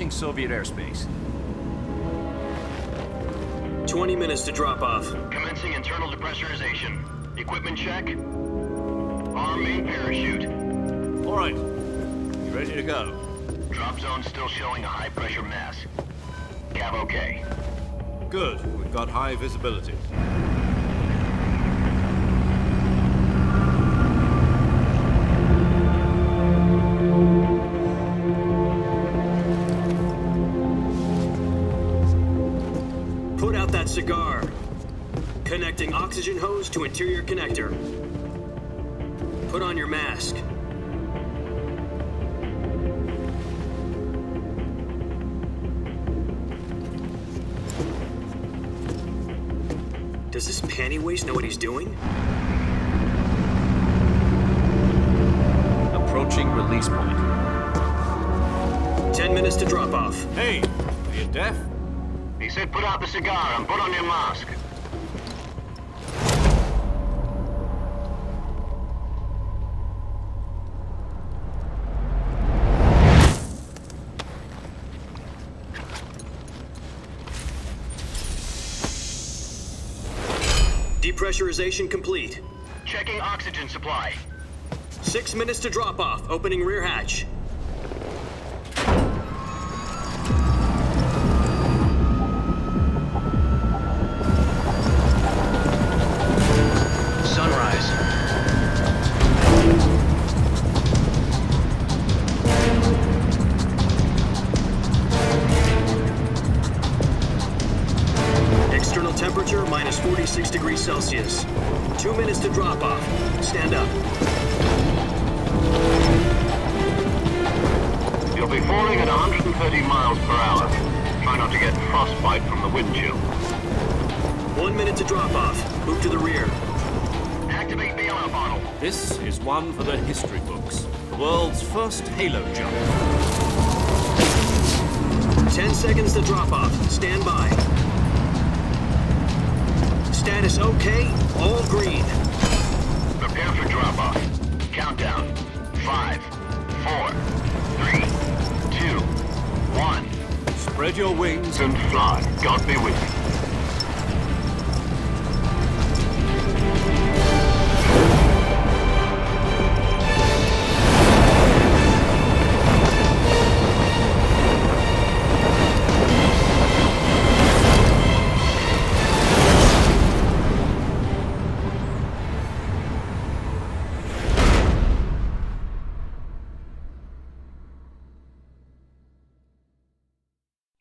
Approaching Soviet airspace. 20 minutes to drop off. Commencing internal depressurization. Equipment check. Arm main parachute. All right. You ready to go? Drop zone still showing a high pressure mass. Cav okay. Good. We've got high visibility. Put out that cigar. Connecting oxygen hose to interior connector. Put on your mask. Does this panty waste know what he's doing? Approaching release point. 10 minutes to drop off. Hey, are you deaf? He said put out the cigar and put on your mask. Depressurization complete. Checking oxygen supply. 6 minutes to drop off. Opening rear hatch. Sunrise. External temperature minus 46 degrees Celsius. 2 minutes to drop off. Stand up. You'll be falling at 130 miles per hour. Try not to get frostbite from the wind chill. 1 minute to drop off. Move to the rear. Activate the air bottle. This is one for the history books. The world's first halo jump. 10 seconds to drop off. Stand by. Status okay. All green. Prepare for drop-off. Countdown. 5, 4, 3, 2, 1. Spread your wings And fly. God be with you.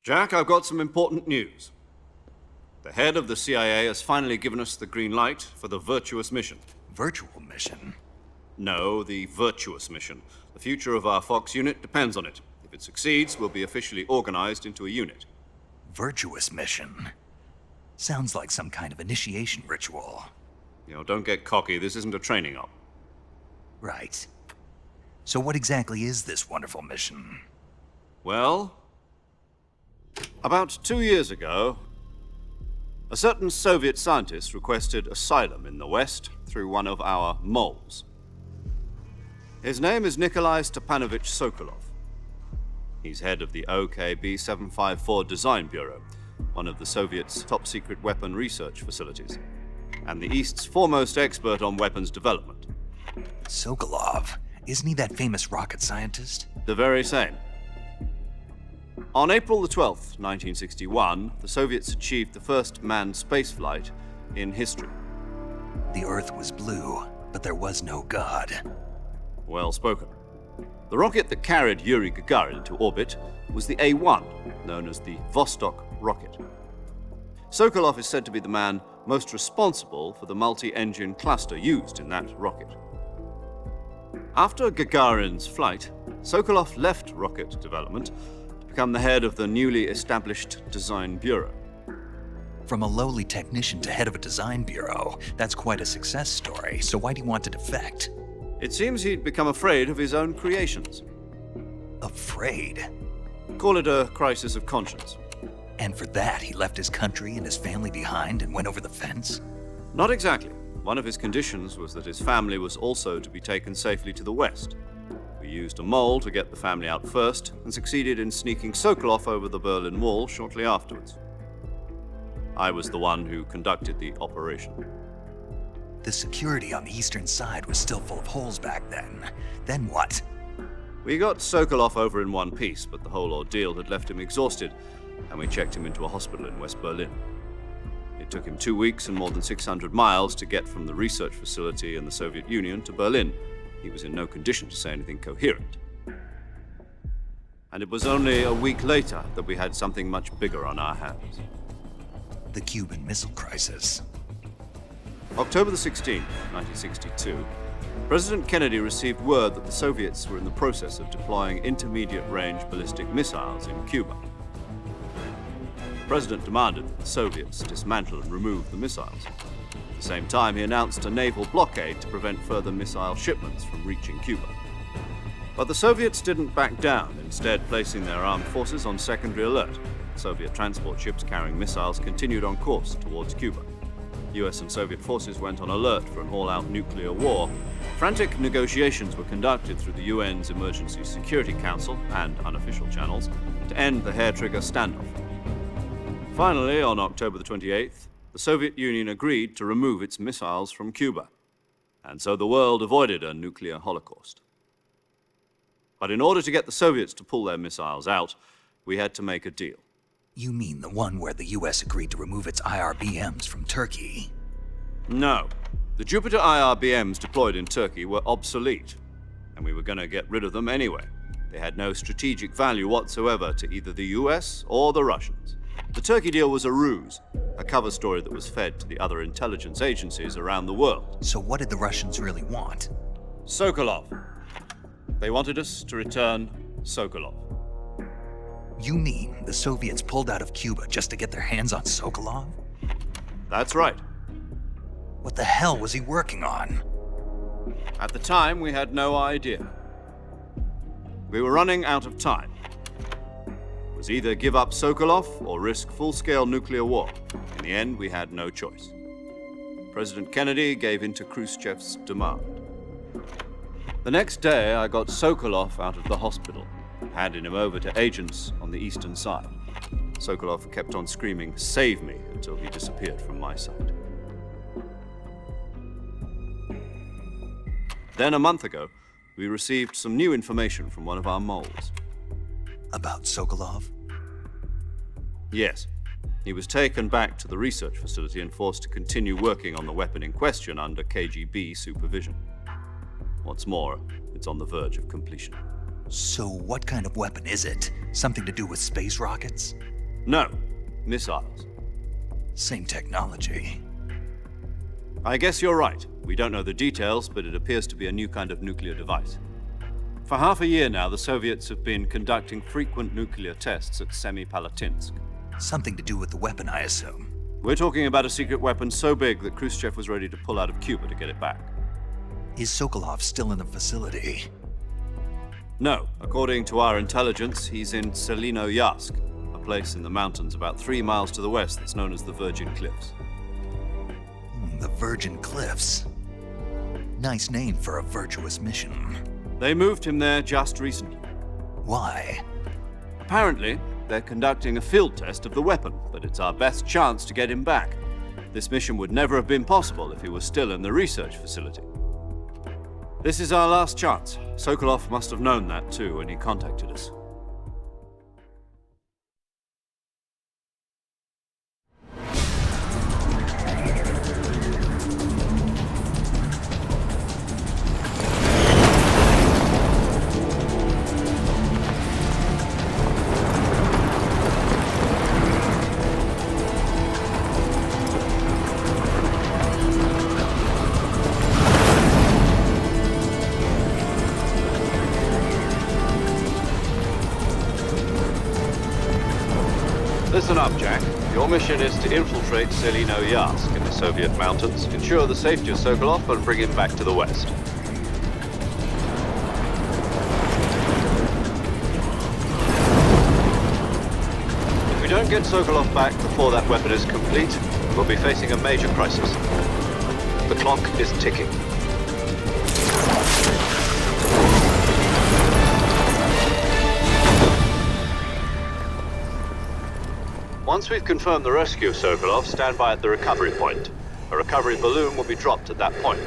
Jack, I've got some important news. The head of the CIA has finally given us the green light for the virtuous mission. Virtual mission? No, the virtuous mission. The future of our Fox unit depends on it. If it succeeds, we'll be officially organized into a unit. Virtuous mission? Sounds like some kind of initiation ritual. You know, don't get cocky. This isn't a training op. Right. So what exactly is this wonderful mission? Well, about 2 years ago, a certain Soviet scientist requested asylum in the West through one of our moles. His name is Nikolai Stepanovich Sokolov. He's head of the OKB 754 Design Bureau, one of the Soviets' top-secret weapon research facilities, and the East's foremost expert on weapons development. Sokolov? Isn't he that famous rocket scientist? The very same. On April the 12th, 1961, the Soviets achieved the first manned spaceflight in history. The Earth was blue, but there was no God. Well spoken. The rocket that carried Yuri Gagarin into orbit was the A-1, known as the Vostok rocket. Sokolov is said to be the man most responsible for the multi-engine cluster used in that rocket. After Gagarin's flight, Sokolov left rocket development to become the head of the newly established Design Bureau. From a lowly technician to head of a design bureau, that's quite a success story, so why'd he want to defect? It seems he'd become afraid of his own creations. Afraid? Call it a crisis of conscience. And for that, he left his country and his family behind and went over the fence? Not exactly. One of his conditions was that his family was also to be taken safely to the West. For We used a mole to get the family out first and succeeded in sneaking Sokolov over the Berlin Wall shortly afterwards. I was the one who conducted the operation. The security on the eastern side was still full of holes back then. Then what? We got Sokolov over in one piece, but the whole ordeal had left him exhausted, and we checked him into a hospital in West Berlin. It took him 2 weeks and more than 600 miles to get from the research facility in the Soviet Union to Berlin. He was in no condition to say anything coherent. And it was only a week later that we had something much bigger on our hands. The Cuban Missile Crisis. October the 16th, 1962, President Kennedy received word that the Soviets were in the process of deploying intermediate-range ballistic missiles in Cuba. The President demanded that the Soviets dismantle and remove the missiles. At the same time, he announced a naval blockade to prevent further missile shipments from reaching Cuba. But the Soviets didn't back down, instead placing their armed forces on secondary alert. Soviet transport ships carrying missiles continued on course towards Cuba. US and Soviet forces went on alert for an all-out nuclear war. Frantic negotiations were conducted through the UN's Emergency Security Council and unofficial channels to end the hair-trigger standoff. Finally, on October the 28th, the Soviet Union agreed to remove its missiles from Cuba, and so the world avoided a nuclear holocaust. But in order to get the Soviets to pull their missiles out, we had to make a deal. You mean the one where the US agreed to remove its IRBMs from Turkey? No. The Jupiter IRBMs deployed in Turkey were obsolete, and we were going to get rid of them anyway. They had no strategic value whatsoever to either the US or the Russians. The Turkey deal was a ruse, a cover story that was fed to the other intelligence agencies around the world. So what did the Russians really want? Sokolov. They wanted us to return Sokolov. You mean the Soviets pulled out of Cuba just to get their hands on Sokolov? That's right. What the hell was he working on? At the time, we had no idea. We were running out of time. It was either give up Sokolov or risk full-scale nuclear war. In the end, we had no choice. President Kennedy gave in to Khrushchev's demand. The next day, I got Sokolov out of the hospital, handing him over to agents on the eastern side. Sokolov kept on screaming, "Save me," until he disappeared from my sight. Then, a month ago, we received some new information from one of our moles. About Sokolov? Yes. He was taken back to the research facility and forced to continue working on the weapon in question under KGB supervision. What's more, it's on the verge of completion. So what kind of weapon is it? Something to do with space rockets? No, missiles. Same technology. I guess you're right. We don't know the details, but it appears to be a new kind of nuclear device. For half a year now, the Soviets have been conducting frequent nuclear tests at Semipalatinsk. Something to do with the weapon, I assume. We're talking about a secret weapon so big that Khrushchev was ready to pull out of Cuba to get it back. Is Sokolov still in the facility? No. According to our intelligence, he's in Selinoyarsk, a place in the mountains about 3 miles to the west that's known as the Virgin Cliffs. The Virgin Cliffs. Nice name for a virtuous mission. They moved him there just recently. Why? Apparently, they're conducting a field test of the weapon, but it's our best chance to get him back. This mission would never have been possible if he was still in the research facility. This is our last chance. Sokolov must have known that too when he contacted us. Listen up, Jack. Your mission is to infiltrate Selinoyarsk in the Soviet mountains, ensure the safety of Sokolov, and bring him back to the West. If we don't get Sokolov back before that weapon is complete, we'll be facing a major crisis. The clock is ticking. Once we've confirmed the rescue of Sokolov, stand by at the recovery point. A recovery balloon will be dropped at that point.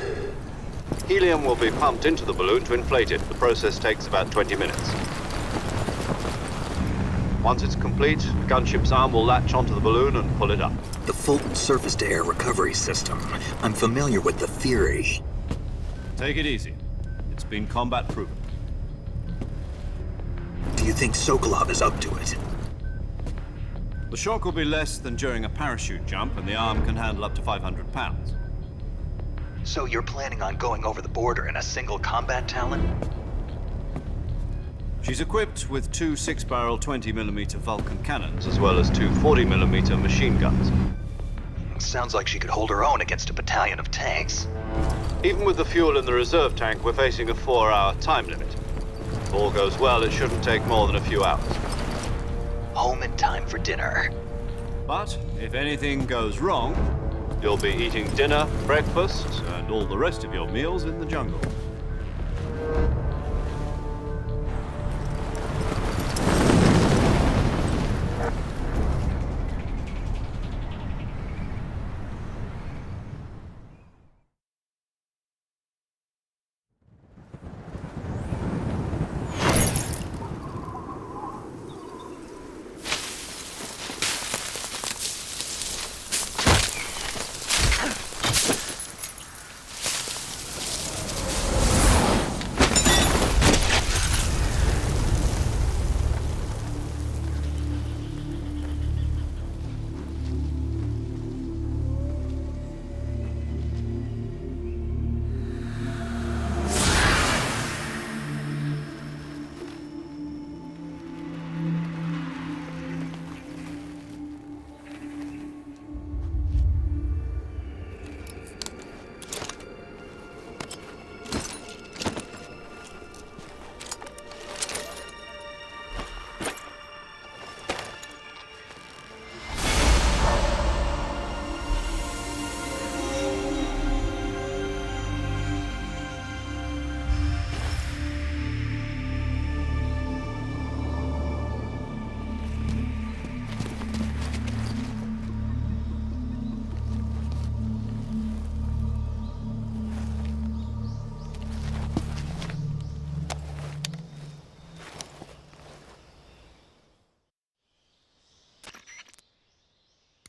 Helium will be pumped into the balloon to inflate it. The process takes about 20 minutes. Once it's complete, the gunship's arm will latch onto the balloon and pull it up. The Fulton surface-to-air recovery system. I'm familiar with the theory. Take it easy. It's been combat proven. Do you think Sokolov is up to it? The shock will be less than during a parachute jump, and the arm can handle up to 500 pounds. So you're planning on going over the border in a single combat Talon? She's equipped with two 6-barrel 20mm Vulcan cannons, as well as two 40mm machine guns. Sounds like she could hold her own against a battalion of tanks. Even with the fuel in the reserve tank, we're facing a 4-hour time limit. If all goes well, it shouldn't take more than a few hours. Home in time for dinner. But if anything goes wrong, you'll be eating dinner, breakfast, and all the rest of your meals in the jungle.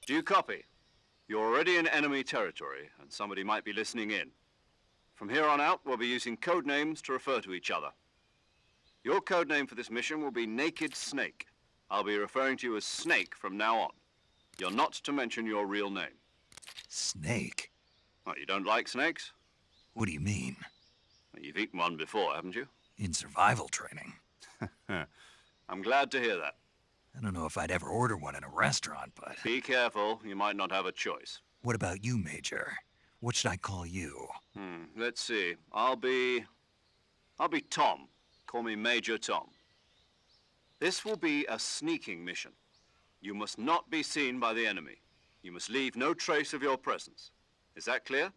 Do you copy? You're already in enemy territory, and somebody might be listening in. From here on out, we'll be using code names to refer to each other. Your code name for this mission will be Naked Snake. I'll be referring to you as Snake from now on. You're not to mention your real name. Snake? Oh, you don't like snakes? What do you mean? Well, you've eaten one before, haven't you? In survival training. I'm glad to hear that. I don't know if I'd ever order one in a restaurant, but... Be careful, you might not have a choice. What about you, Major? What should I call you? Let's see. I'll be Tom. Call me Major Tom. This will be a sneaking mission. You must not be seen by the enemy. You must leave no trace of your presence. Is that clear?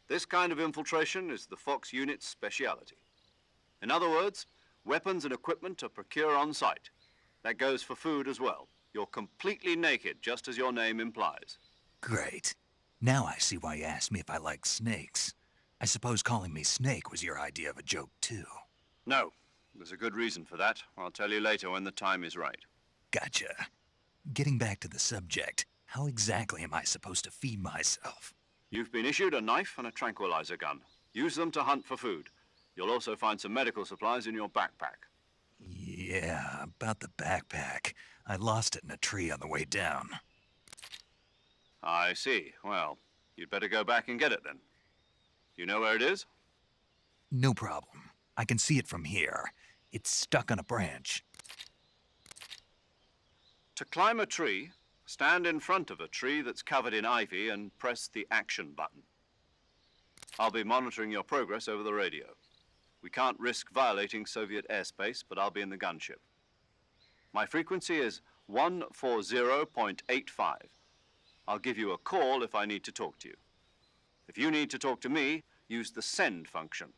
This kind of infiltration is the Fox unit's speciality. In other words, weapons and equipment are procured on site. That goes for food as well. You're completely naked, just as your name implies. Great. Now I see why you asked me if I like snakes. I suppose calling me Snake was your idea of a joke, too. No. There's a good reason for that. I'll tell you later when the time is right. Gotcha. Getting back to the subject, how exactly am I supposed to feed myself? You've been issued a knife and a tranquilizer gun. Use them to hunt for food. You'll also find some medical supplies in your backpack. Yeah, about the backpack. I lost it in a tree on the way down. I see. Well, you'd better go back and get it then. You know where it is? No problem. I can see it from here. It's stuck on a branch. To climb a tree, stand in front of a tree that's covered in ivy and press the action button. I'll be monitoring your progress over the radio. We can't risk violating Soviet airspace, but I'll be in the gunship. My frequency is 140.85. I'll give you a call if I need to talk to you. If you need to talk to me, use the send function.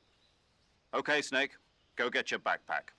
Okay, Snake, go get your backpack.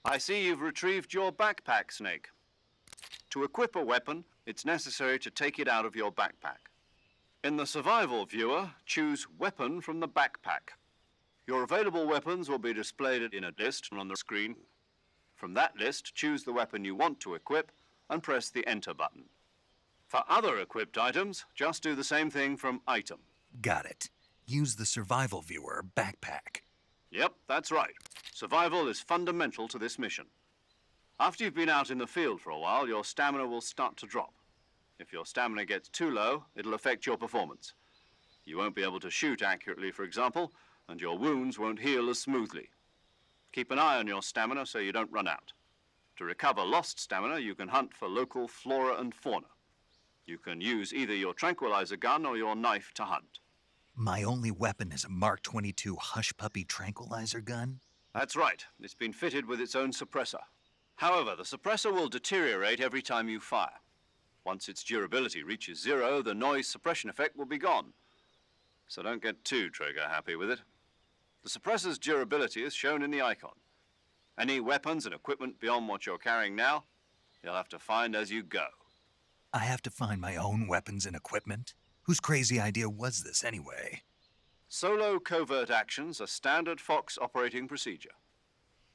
I see you've retrieved your backpack, Snake. To equip a weapon, it's necessary to take it out of your backpack. In the survival viewer, choose Weapon from the backpack. Your available weapons will be displayed in a list on the screen. From that list, choose the weapon you want to equip and press the Enter button. For other equipped items, just do the same thing from Item. Got it. Use the survival viewer backpack. Yep, that's right. Survival is fundamental to this mission. After you've been out in the field for a while, your stamina will start to drop. If your stamina gets too low, it'll affect your performance. You won't be able to shoot accurately, for example, and your wounds won't heal as smoothly. Keep an eye on your stamina so you don't run out. To recover lost stamina, you can hunt for local flora and fauna. You can use either your tranquilizer gun or your knife to hunt. My only weapon is a Mark 22 Hush Puppy tranquilizer gun? That's right. It's been fitted with its own suppressor. However, the suppressor will deteriorate every time you fire. Once its durability reaches 0, the noise suppression effect will be gone. So don't get too trigger-happy with it. The suppressor's durability is shown in the icon. Any weapons and equipment beyond what you're carrying now, you'll have to find as you go. I have to find my own weapons and equipment? Whose crazy idea was this anyway? Solo covert actions are standard Fox operating procedure.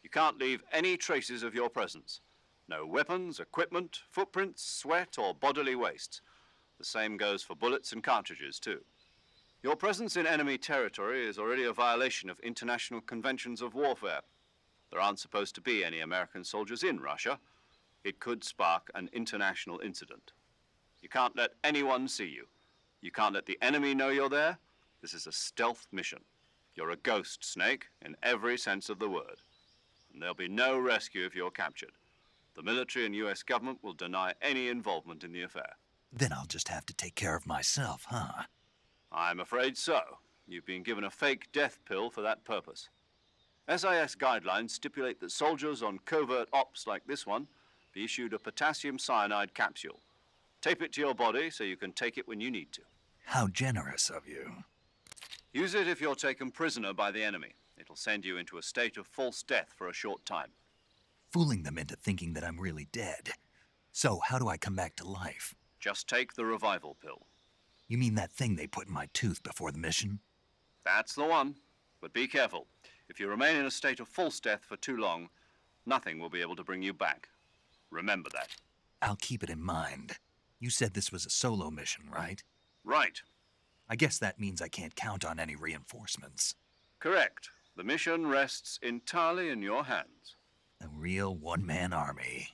You can't leave any traces of your presence. No weapons, equipment, footprints, sweat, or bodily waste. The same goes for bullets and cartridges, too. Your presence in enemy territory is already a violation of international conventions of warfare. There aren't supposed to be any American soldiers in Russia. It could spark an international incident. You can't let anyone see you. You can't let the enemy know you're there. This is a stealth mission. You're a ghost, Snake, in every sense of the word. And there'll be no rescue if you're captured. The military and U.S. government will deny any involvement in the affair. Then I'll just have to take care of myself, huh? I'm afraid so. You've been given a fake death pill for that purpose. SIS guidelines stipulate that soldiers on covert ops like this one be issued a potassium cyanide capsule. Tape it to your body so you can take it when you need to. How generous of you. Use it if you're taken prisoner by the enemy. It'll send you into a state of false death for a short time. Fooling them into thinking that I'm really dead. So how do I come back to life? Just take the revival pill. You mean that thing they put in my tooth before the mission? That's the one. But be careful. If you remain in a state of false death for too long, nothing will be able to bring you back. Remember that. I'll keep it in mind. You said this was a solo mission, right? Right. I guess that means I can't count on any reinforcements. Correct. The mission rests entirely in your hands. A real one-man army.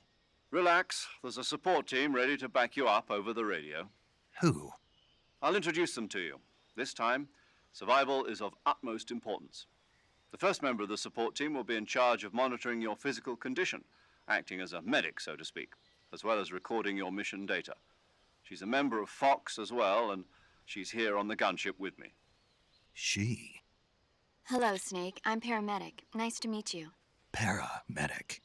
Relax. There's a support team ready to back you up over the radio. Who? I'll introduce them to you. This time, survival is of utmost importance. The first member of the support team will be in charge of monitoring your physical condition, acting as a medic, so to speak, as well as recording your mission data. She's a member of Fox as well, and she's here on the gunship with me. She? Hello, Snake. I'm paramedic. Nice to meet you. Paramedic.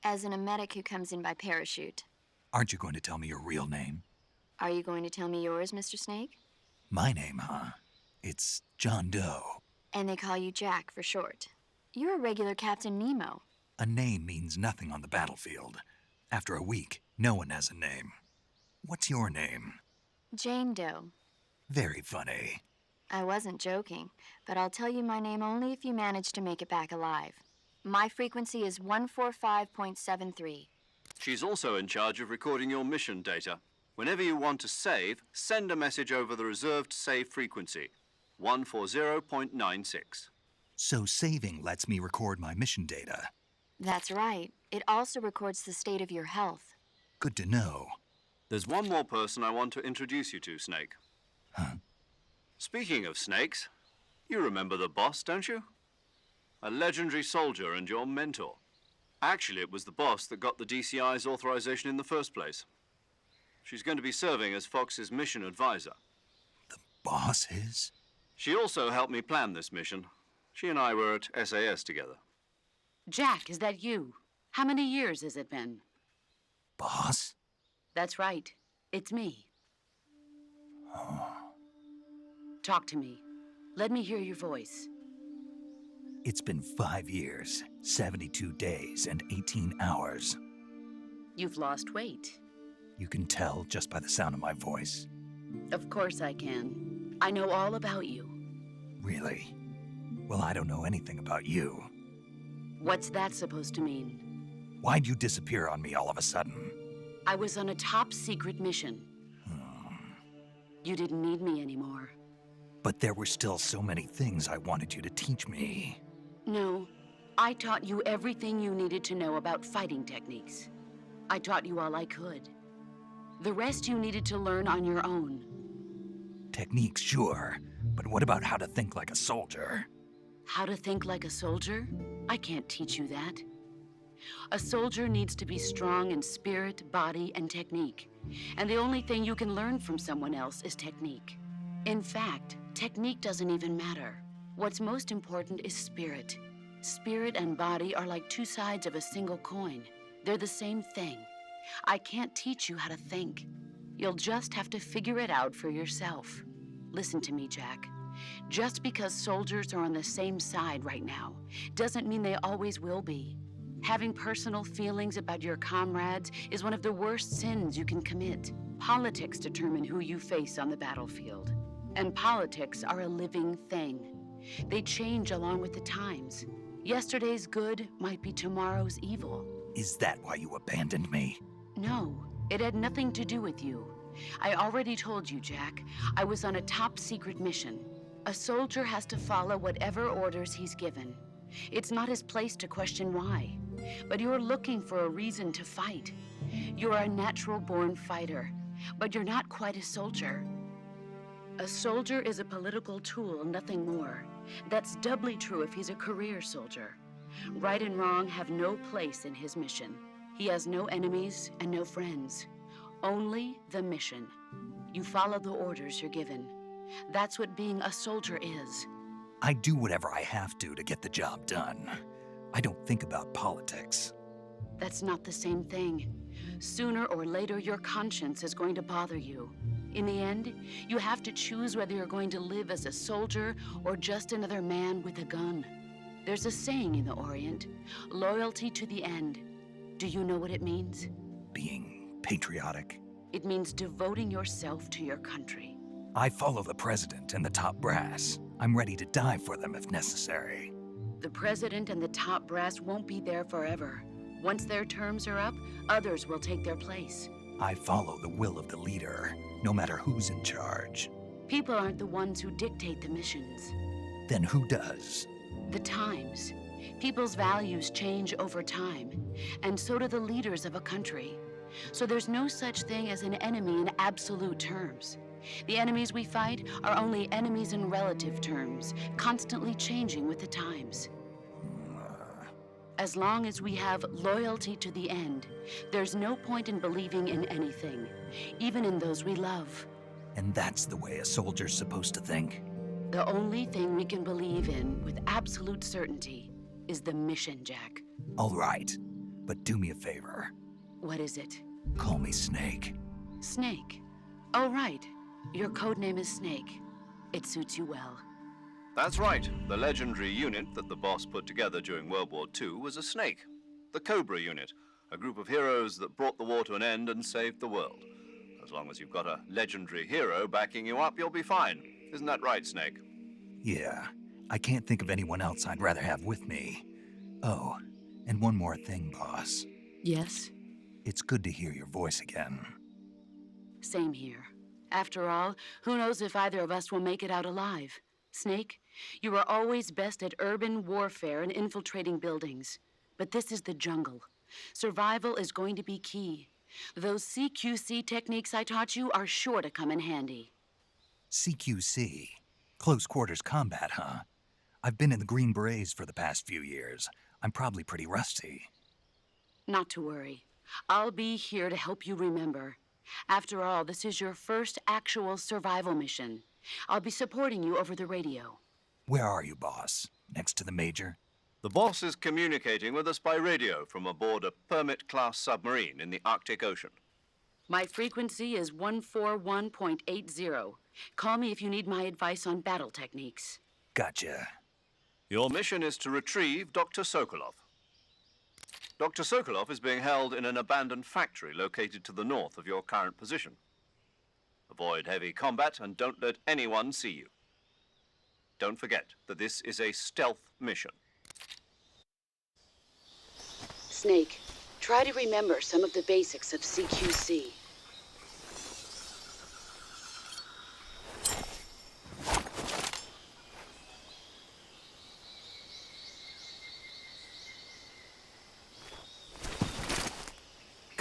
As in a medic who comes in by parachute. Aren't you going to tell me your real name? Are you going to tell me yours, Mr. Snake? My name, huh? It's John Doe. And they call you Jack for short. You're a regular Captain Nemo. A name means nothing on the battlefield. After a week, no one has a name. What's your name? Jane Doe. Very funny. I wasn't joking, but I'll tell you my name only if you manage to make it back alive. My frequency is 145.73. She's also in charge of recording your mission data. Whenever you want to save, send a message over the reserved save frequency, 140.96. So saving lets me record my mission data. That's right. It also records the state of your health. Good to know. There's one more person I want to introduce you to, Snake. Huh? Speaking of snakes, you remember the boss, don't you? A legendary soldier and your mentor. Actually, it was the boss that got the DCI's authorization in the first place. She's going to be serving as Fox's mission advisor. The boss is? She also helped me plan this mission. She and I were at SAS together. Jack, is that you? How many years has it been? Boss? That's right. It's me. Talk to me. Let me hear your voice. It's been 5 years. 72 days and 18 hours. You've lost weight. You can tell just by the sound of my voice. Of course I can. I know all about you. Really? Well, I don't know anything about you. What's that supposed to mean? Why'd you disappear on me all of a sudden? I was on a top secret mission. You didn't need me anymore. But there were still so many things I wanted you to teach me. No, I taught you everything you needed to know about fighting techniques. I taught you all I could. The rest you needed to learn on your own. Techniques, sure. But what about how to think like a soldier? How to think like a soldier? I can't teach you that. A soldier needs to be strong in spirit, body, and technique. And the only thing you can learn from someone else is technique. In fact, technique doesn't even matter. What's most important is spirit. Spirit and body are like two sides of a single coin. They're the same thing. I can't teach you how to think. You'll just have to figure it out for yourself. Listen to me, Jack. Just because soldiers are on the same side right now doesn't mean they always will be. Having personal feelings about your comrades is one of the worst sins you can commit. Politics determine who you face on the battlefield. And politics are a living thing. They change along with the times. Yesterday's good might be tomorrow's evil. Is that why you abandoned me? No, it had nothing to do with you. I already told you, Jack. I was on a top secret mission. A soldier has to follow whatever orders he's given. It's not his place to question why. But you're looking for a reason to fight. You're a natural-born fighter, but you're not quite a soldier. A soldier is a political tool, nothing more. That's doubly true if he's a career soldier. Right and wrong have no place in his mission. He has no enemies and no friends. Only the mission. You follow the orders you're given. That's what being a soldier is. I do whatever I have to get the job done. I don't think about politics. That's not the same thing. Sooner or later, your conscience is going to bother you. In the end, you have to choose whether you're going to live as a soldier or just another man with a gun. There's a saying in the Orient, loyalty to the end. Do you know what it means? Being patriotic. It means devoting yourself to your country. I follow the president and the top brass. I'm ready to die for them if necessary. The president and the top brass won't be there forever. Once their terms are up, others will take their place. I follow the will of the leader, no matter who's in charge. People aren't the ones who dictate the missions. Then who does? The times. People's values change over time, and so do the leaders of a country. So there's no such thing as an enemy in absolute terms. The enemies we fight are only enemies in relative terms, constantly changing with the times. As long as we have loyalty to the end, there's no point in believing in anything, even in those we love. And that's the way a soldier's supposed to think? The only thing we can believe in with absolute certainty is the mission, Jack. All right, but do me a favor. What is it? Call me Snake. Snake. Oh, right. Your code name is Snake. It suits you well. That's right. The legendary unit that the boss put together during World War II was a snake. The Cobra unit, a group of heroes that brought the war to an end and saved the world. As long as you've got a legendary hero backing you up, you'll be fine. Isn't that right, Snake? Yeah, I can't think of anyone else I'd rather have with me. Oh, and one more thing, boss. Yes? It's good to hear your voice again. Same here. After all, who knows if either of us will make it out alive? Snake, you are always best at urban warfare and infiltrating buildings. But this is the jungle. Survival is going to be key. Those CQC techniques I taught you are sure to come in handy. CQC? Close quarters combat, huh? I've been in the Green Berets for the past few years. I'm probably pretty rusty. Not to worry. I'll be here to help you remember. After all, this is your first actual survival mission. I'll be supporting you over the radio. Where are you, boss? Next to the Major? The boss is communicating with us by radio from aboard a Permit-class submarine in the Arctic Ocean. My frequency is 141.80. Call me if you need my advice on battle techniques. Gotcha. Your mission is to retrieve Dr. Sokolov. Dr. Sokolov is being held in an abandoned factory located to the north of your current position. Avoid heavy combat and don't let anyone see you. Don't forget that this is a stealth mission. Snake, try to remember some of the basics of CQC.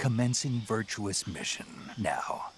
Commencing virtuous mission now.